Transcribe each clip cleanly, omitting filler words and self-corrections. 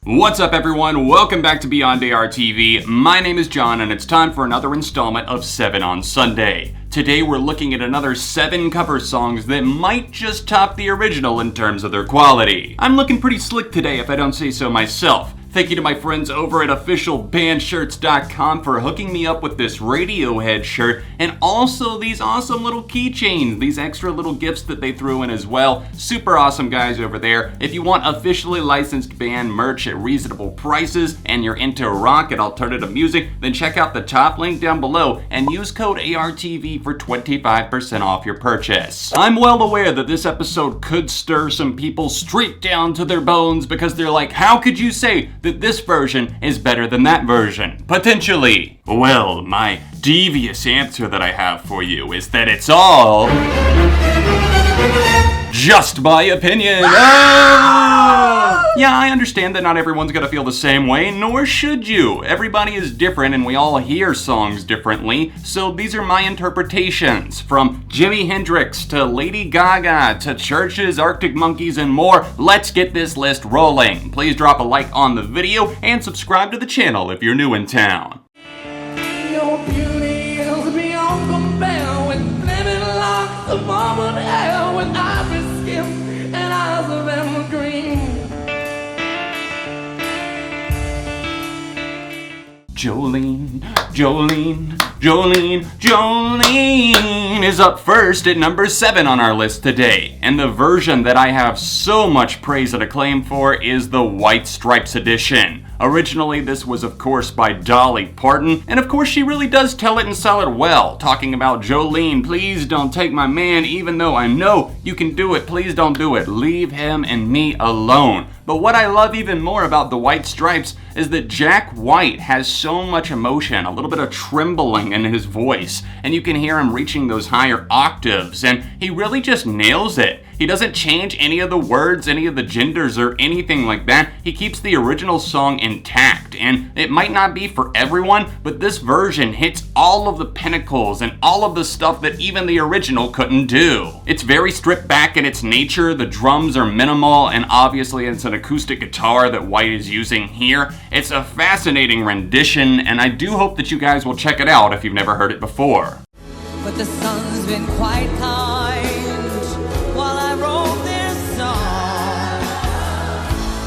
What's up everyone, welcome back to Beyond ARTV. My name is John and it's time for another installment of 7 on Sunday. Today we're looking at another 7 cover songs that might just top the original in terms of their quality. I'm looking pretty slick today if I don't say so myself. Thank you to my friends over at officialbandshirts.com for hooking me up with this Radiohead shirt and also these awesome little keychains, these extra little gifts that they threw in as well. Super awesome guys over there. If you want officially licensed band merch at reasonable prices and you're into rock and alternative music, then check out the top link down below and use code ARTV for 25% off your purchase. I'm well aware that this episode could stir some people straight down to their bones because they're like, how could you say that this version is better than that version? Potentially. Well, my devious answer that I have for you is that it's all just my opinion. Yeah, I understand that not everyone's gonna feel the same way, nor should you. Everybody is different and we all hear songs differently, so these are my interpretations. From Jimi Hendrix to Lady Gaga to Church's, Arctic Monkeys, and more, let's get this list rolling. Please drop a like on the video and subscribe to the channel if you're new in town. Your beauty holds me on the bell with living locks of almond hair with ivory skin and eyes of emerald green. Jolene, Jolene, Jolene, Jolene is up first at number 7 on our list today. And the version that I have so much praise and acclaim for is the White Stripes edition. Originally, this was of course by Dolly Parton, and of course she really does tell it and sell it well, talking about Jolene, please don't take my man even though I know you can do it, please don't do it, leave him and me alone. But what I love even more about the White Stripes is that Jack White has so much emotion, a little bit of trembling in his voice, and you can hear him reaching those higher octaves, and he really just nails it. He doesn't change any of the words, any of the genders, or anything like that. He keeps the original song intact, and it might not be for everyone, but this version hits all of the pinnacles and all of the stuff that even the original couldn't do. It's very stripped back in its nature, the drums are minimal, and obviously it's an acoustic guitar that White is using here. It's a fascinating rendition, and I do hope that you guys will check it out if you've never heard it before. But the sun's been quite kind while I wrote this song.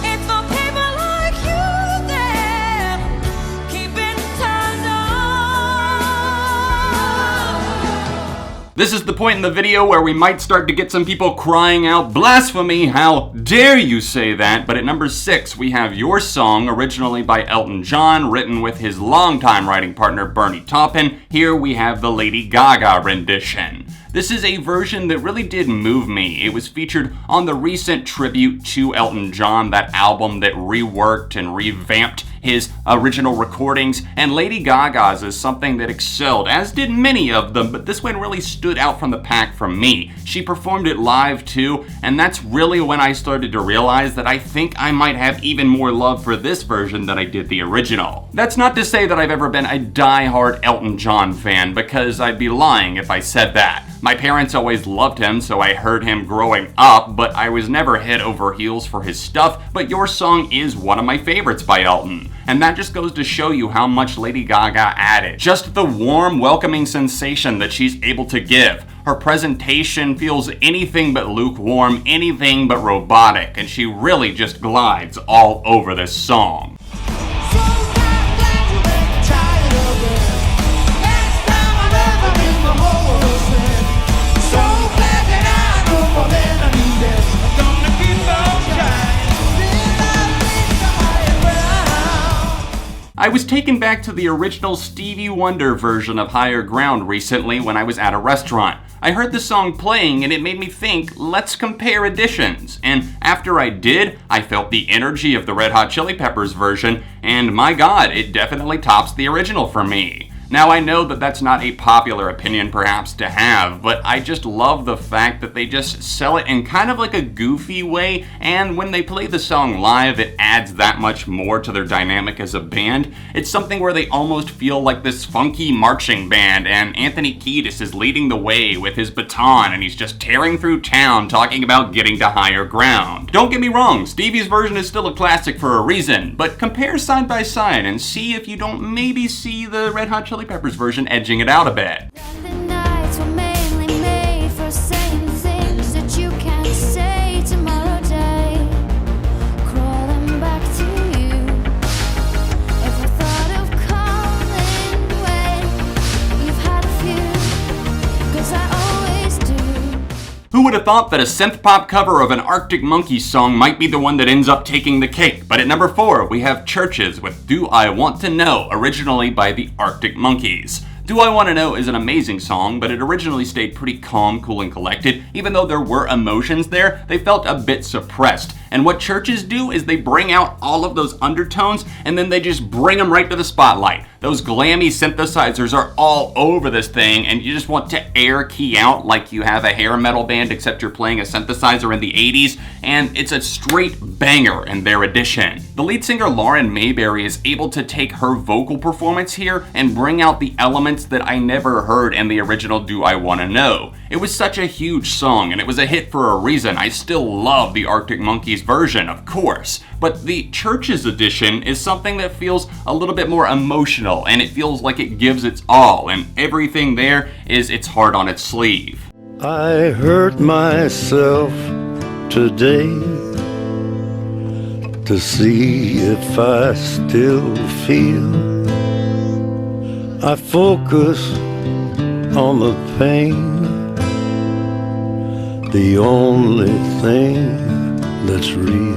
It's for people like you that keep it turned on. This is the point in the video where we might start to get some people crying out, blasphemy, how dare you say that? But at number 6, we have Your Song, originally by Elton John, written with his longtime writing partner Bernie Taupin. Here we have the Lady Gaga rendition. This is a version that really did move me. It was featured on the recent tribute to Elton John, that album that reworked and revamped his original recordings, and Lady Gaga's is something that excelled, as did many of them, but this one really stood out from the pack for me. She performed it live too, and that's really when I started to realize that I think I might have even more love for this version than I did the original. That's not to say that I've ever been a die-hard Elton John fan, because I'd be lying if I said that. My parents always loved him, so I heard him growing up, but I was never head over heels for his stuff. But Your Song is one of my favorites by Elton. And that just goes to show you how much Lady Gaga added. Just the warm, welcoming sensation that she's able to give. Her presentation feels anything but lukewarm, anything but robotic, and she really just glides all over this song. I was taken back to the original Stevie Wonder version of Higher Ground recently when I was at a restaurant. I heard the song playing and it made me think, let's compare editions. And after I did, I felt the energy of the Red Hot Chili Peppers version, and my god, it definitely tops the original for me. Now I know that that's not a popular opinion perhaps to have, but I just love the fact that they just sell it in kind of like a goofy way, and when they play the song live it adds that much more to their dynamic as a band. It's something where they almost feel like this funky marching band, and Anthony Kiedis is leading the way with his baton and he's just tearing through town talking about getting to higher ground. Don't get me wrong, Stevie's version is still a classic for a reason, but compare side by side and see if you don't maybe see the Red Hot Chili Peppers version edging it out a bit. The nights were mainly made for saying things that you can't say tomorrow day. Crawling back to you. If I thought of calling when you've had a few, 'cause I always do. Who would have thought that a synth pop cover of an Arctic Monkeys song might be the one that ends up taking the cake? But at number 4, we have Churches with Do I Want to Know, originally by the Arctic Monkeys. Do I Want to Know is an amazing song, but it originally stayed pretty calm, cool, and collected. Even though there were emotions there, they felt a bit suppressed. And what Churches do is they bring out all of those undertones and then they just bring them right to the spotlight. Those glammy synthesizers are all over this thing and you just want to air key out like you have a hair metal band except you're playing a synthesizer in the 80s, and it's a straight banger in their edition. The lead singer Lauren Mayberry is able to take her vocal performance here and bring out the elements that I never heard in the original Do I Want to Know. It was such a huge song and it was a hit for a reason. I still love the Arctic Monkeys version, of course, but the Churches edition is something that feels a little bit more emotional and it feels like it gives its all, and everything there is its heart on its sleeve. I hurt myself today to see if I still feel. I focus on the pain, the only thing that's real.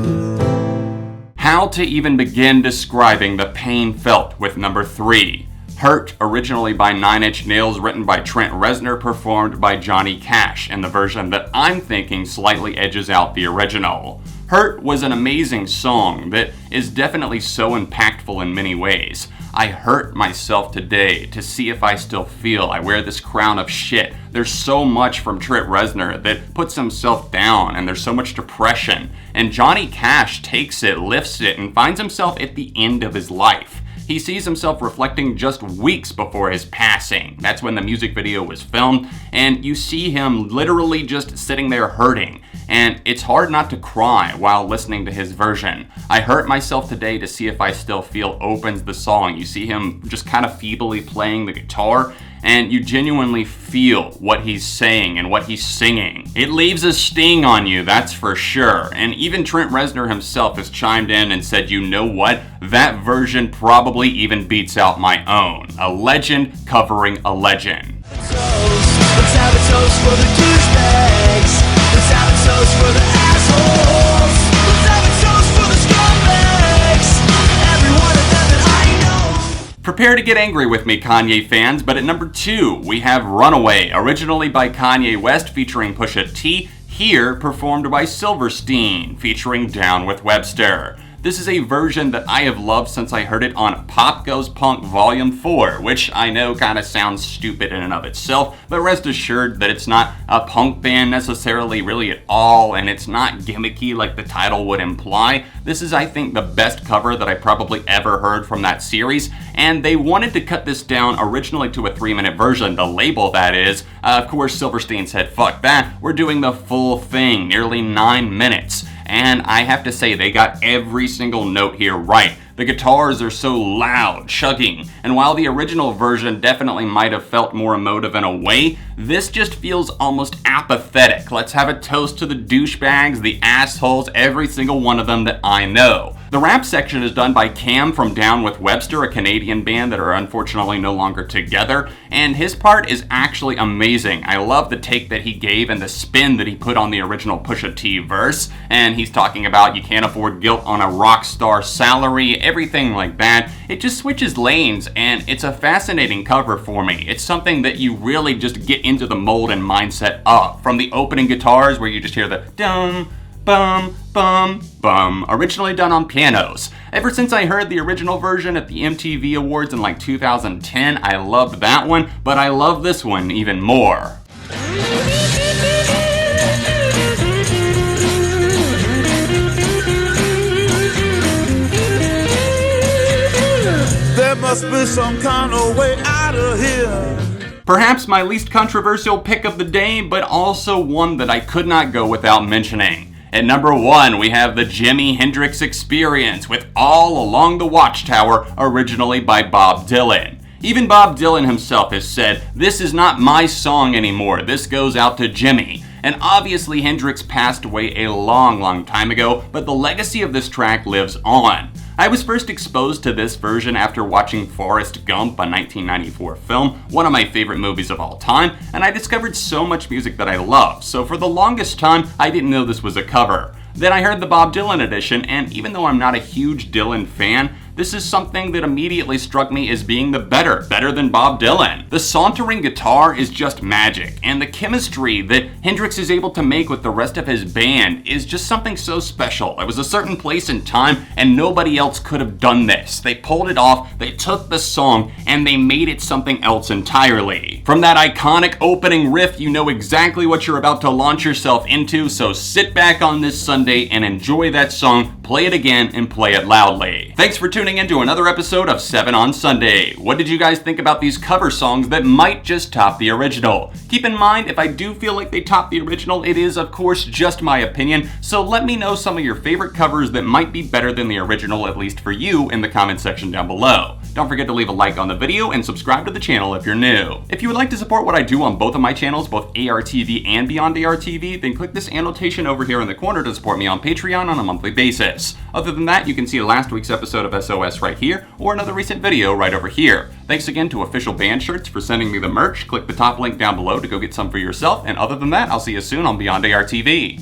How to even begin describing the pain felt with number 3. Hurt, originally by Nine Inch Nails, written by Trent Reznor, performed by Johnny Cash, and the version that I'm thinking slightly edges out the original. Hurt was an amazing song that is definitely so impactful in many ways. I hurt myself today to see if I still feel. I wear this crown of shit. There's so much from Trent Reznor that puts himself down, and there's so much depression. And Johnny Cash takes it, lifts it, and finds himself at the end of his life. He sees himself reflecting just weeks before his passing. That's when the music video was filmed, and you see him literally just sitting there hurting. And it's hard not to cry while listening to his version. I Hurt Myself Today to See If I Still Feel opens the song. You see him just kind of feebly playing the guitar, and you genuinely feel what he's saying and what he's singing. It leaves a sting on you, that's for sure. And even Trent Reznor himself has chimed in and said, you know what? That version probably even beats out my own. A legend covering a legend. Let's have a toast for the douchebags. Let's have a toast for the assholes. Let's have a toast for the scumbags. Every one of them that I know. Prepare to get angry with me, Kanye fans, but at number 2, we have Runaway, originally by Kanye West featuring Pusha T, here performed by Silverstein, featuring Down with Webster. This is a version that I have loved since I heard it on Pop Goes Punk Volume 4, which I know kind of sounds stupid in and of itself, but rest assured that it's not a punk band necessarily really at all, and it's not gimmicky like the title would imply. This is, I think, the best cover that I probably ever heard from that series, and they wanted to cut this down originally to a 3-minute version, the label that is. Of course, Silverstein said, fuck that, we're doing the full thing, nearly 9 minutes. And I have to say, they got every single note here right. The guitars are so loud, chugging, and while the original version definitely might have felt more emotive in a way, this just feels almost apathetic. Let's have a toast to the douchebags, the assholes, every single one of them that I know. The rap section is done by Cam from Down with Webster, a Canadian band that are unfortunately no longer together, and his part is actually amazing. I love the take that he gave and the spin that he put on the original Pusha T verse, and he's talking about you can't afford guilt on a rock star salary, everything like that. It just switches lanes, and it's a fascinating cover for me. It's something that you really just get into the mold and mindset of. From the opening guitars where you just hear the dum, bum, bum, bum, originally done on pianos. Ever since I heard the original version at the MTV Awards in like 2010, I loved that one, but I love this one even more. There must be some kind of way out of here. Perhaps my least controversial pick of the day, but also one that I could not go without mentioning. At number 1, we have the Jimi Hendrix Experience with All Along the Watchtower, originally by Bob Dylan. Even Bob Dylan himself has said, "This is not my song anymore, this goes out to Jimmy." And obviously Hendrix passed away a long time ago, but the legacy of this track lives on. I was first exposed to this version after watching Forrest Gump, a 1994 film, one of my favorite movies of all time, and I discovered so much music that I love, so for the longest time, I didn't know this was a cover. Then I heard the Bob Dylan edition, and even though I'm not a huge Dylan fan, this is something that immediately struck me as being the better than Bob Dylan. The sauntering guitar is just magic, and the chemistry that Hendrix is able to make with the rest of his band is just something so special. It was a certain place and time, and nobody else could have done this. They pulled it off, they took the song, and they made it something else entirely. From that iconic opening riff, you know exactly what you're about to launch yourself into, so sit back on this Sunday and enjoy that song, play it again, and play it loudly. Thanks for tuning into another episode of 7 on Sunday. What did you guys think about these cover songs that might just top the original? Keep in mind, if I do feel like they top the original, it is of course just my opinion, so let me know some of your favorite covers that might be better than the original, at least for you, in the comment section down below. Don't forget to leave a like on the video and subscribe to the channel if you're new. If you would like to support what I do on both of my channels, both ARTV and Beyond ARTV, then click this annotation over here in the corner to support me on Patreon on a monthly basis. Other than that, you can see last week's episode of SOS right here, or another recent video right over here. Thanks again to Official Band Shirts for sending me the merch. Click the top link down below to go get some for yourself, and other than that, I'll see you soon on Beyond ARTV.